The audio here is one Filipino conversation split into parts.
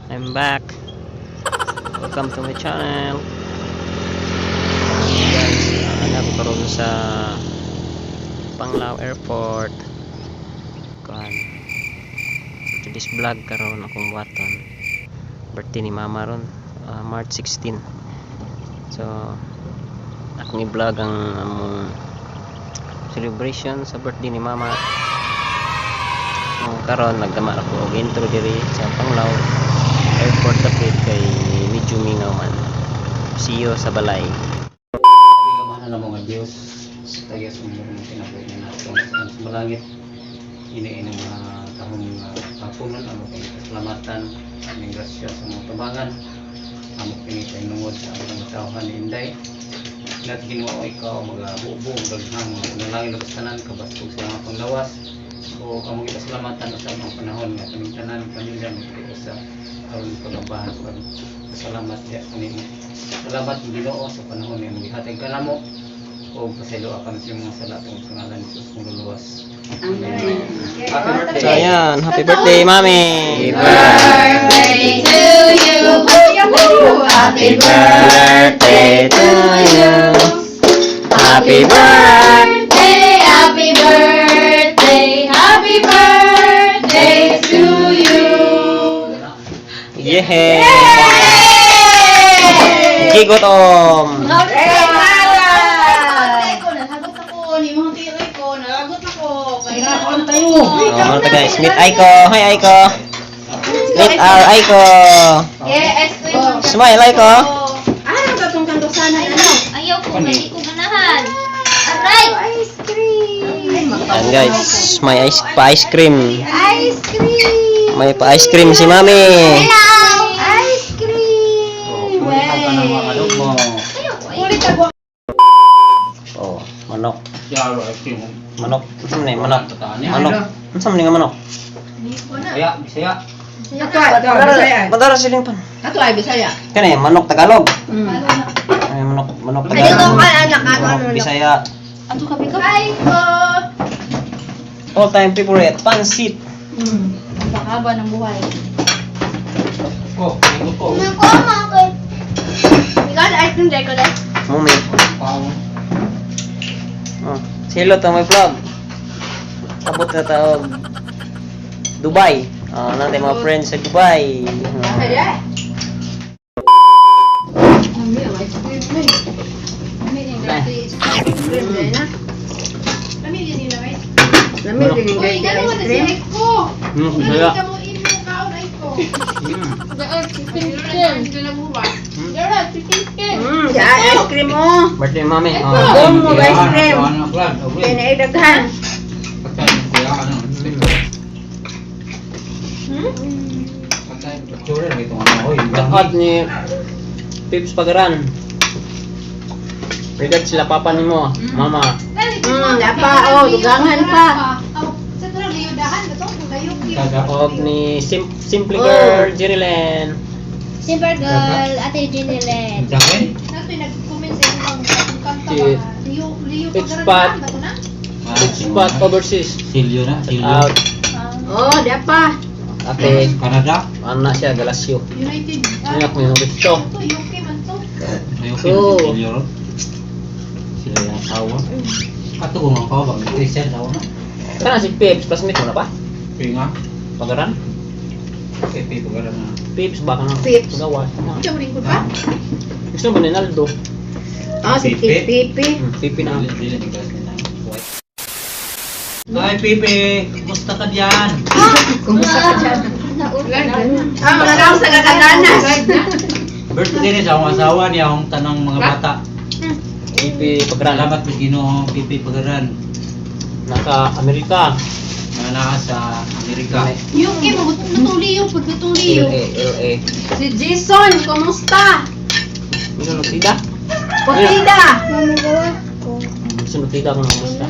I'm back. Welcome to my channel. Guys, ako karon sa Panglao Airport. Kuan. Today's vlog karon akong buhaton. Birthday ni Mama ron, March 16. So, akong i-vlog ang celebration sa birthday ni Mama. Karon nagdama ako og intro diri sa Panglao Airport dapit kay medyo mingaw man. See you sa balay. Sabi ka mahal na mga Diyos, tayo sa mga kinabuhi na natin sa malangit. Ini mga tahong kapunan, ang mga kasalamatan, ang grasya sa mga tabangan, ang mga pinitay nungod sa mga tauhan ni Inday. Lahat ginawa ikaw, mga bubo, gaghang, mga nalangin na kasanan, kabastog sa mga panglawas. So, ang mga kasalamatan sa mga panahon na kamingtanan, pamilya, mga sa karoon pagkabahan, salamat ya kanimo. Salamat Ginoo sa panahon nga magihatag kanamo o pasaylo akan sa mga sala tungod sa ngalan ni Jesus kung luluwas. Amen. Happy birthday. So ayan, happy birthday Mami. Birthday to you. Happy birthday to you. Happy birthday. Happy birthday. Happy birthday to you. Yeah. Gigotom. Oh, guys, meet Aiko. Hi Aiko. Meet our Aiko. Smile Aiko. Ayaw ko, hindi ko ganahan. Aray! Ice cream! Ayan guys, may ice cream. Ice cream! May pa ice cream si Mami. Hello! Ice cream! Kulitan ka ng mga kalog mo. Ulit ako. Oh, manok. Yaro, ay cream. Manok. Ano ni manok? Manok. Ano ni nga manok? Bisaya, Bisaya. Madara siling pan. Ato ay Bisaya. Kani manok Tagalog. Ay manok Tagalog. Manok Bisaya. Ato ka pick up. Hi po! All time favorite pansit. Ang haba ng buhay. Oh, ito ko. Nako. Ikaw na ice cream dahil ko dahil. Mumi. Pao. Oh, hello to my vlog. Abot na tao Dubai. Natin mga friends sa Dubai. Uy, gano'n mo na si Aiko. Bisaya. Kamu ino kaon Aiko. Ice cream mo. Birthday Mami. Bom mo ice cream. Ano, Brad? Okay. Kaya daghan. Pagkain ko yan, ano? Pagkain ko tsura, may itong ano, oy. Jakat ni Pips Pagaran. Regard sila papa ni mo, mama. Dapa, dugangan pa. Sa tulad layudahan ba to? Og ni Simple Girl, Jerilen. Simple girl, Ate Ginelen. Jacket? Nag-comment sa inyo ng kanta Si ba? Liyo Expat. pagkaroon ba to na? Spot overseas. Silyo na, Silyo. Out. Dapa. Ate, Canada? ano siya, Galasyo. United. Anak mo yung gusto. Ito, UK man to. Ayoko, Oo. Silyo ron. Sila yung asawa. Ato kung ang kawa, may Christian asawa na. Kana si Pips, classmate mo na pa? Pinga. Pagaran? Pepe, pagkala na. Pips, baka na. Pips. Pagawa. Siya mo rin ko pa? Gusto mo ni Naldo? Si Pipi. Pipi na. Hi Pepe, kumusta ka dyan? Kumusta ka dyan? Mga tao sa kakadanas. Birthday ni sa akong asawa niya, akong tanong mga bata. Pipi, Pagaran. Salamat po Ginoo, Pepe Pagaran. Nasa Amerika. Mga naa sa Amerika. UK, magutong liyo, pagkutong liyo. LA. Si Jason, kumusta? Gusto mo tida? Pagtida. Gusto mo tida kung gusto?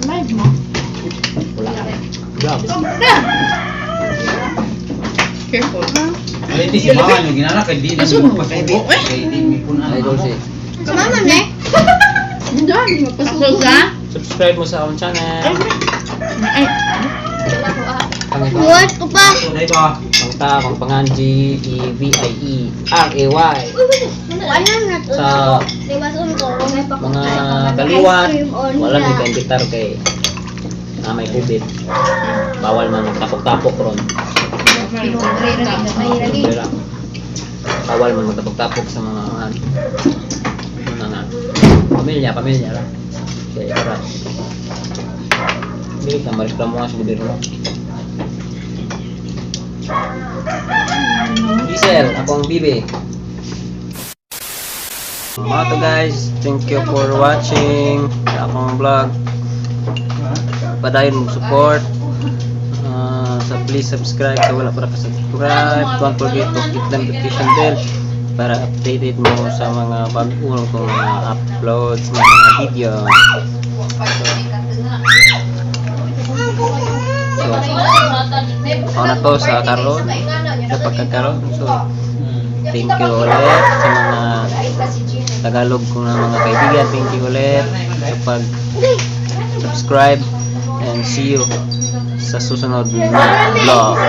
Live mo. Wala. Grabe. Careful. Ay, hindi si Mama yung ginana, kaya di na mo pasubok. Kaya di mo po na. Idol si. Kumaman eh. Hindi, hindi magpasuko ka. Subscribe mo sa akong channel. Ay, Ang pangit. What ko pa? Pangta, kung pangan G-E-V-I-E-R-A-Y. Ano na to? Sa Liwason ko. mga kaliwat, wala ni kang gitar kay may COVID. Bawal man magtapok-tapok ron. Wala. Bawal man magtapok-tapok sa mga pamilya lang. Kaya para hindi ka mareklamo nga sa gobyerno. Diesel, akong bibi. Mga to guys, thank you for watching sa akong vlog. Padayon mo support. So please subscribe sa wala para ka-subscribe. Don't forget to hit the notification bell para updated mo sa mga bagong kong mga uploads ng mga video. So, ako na to sa karon, sa pagkakaroon. So, thank you ulit sa mga Tagalog kong mga kaibigan. Thank you ulit sa pag-subscribe and see you sa susunod na vlog.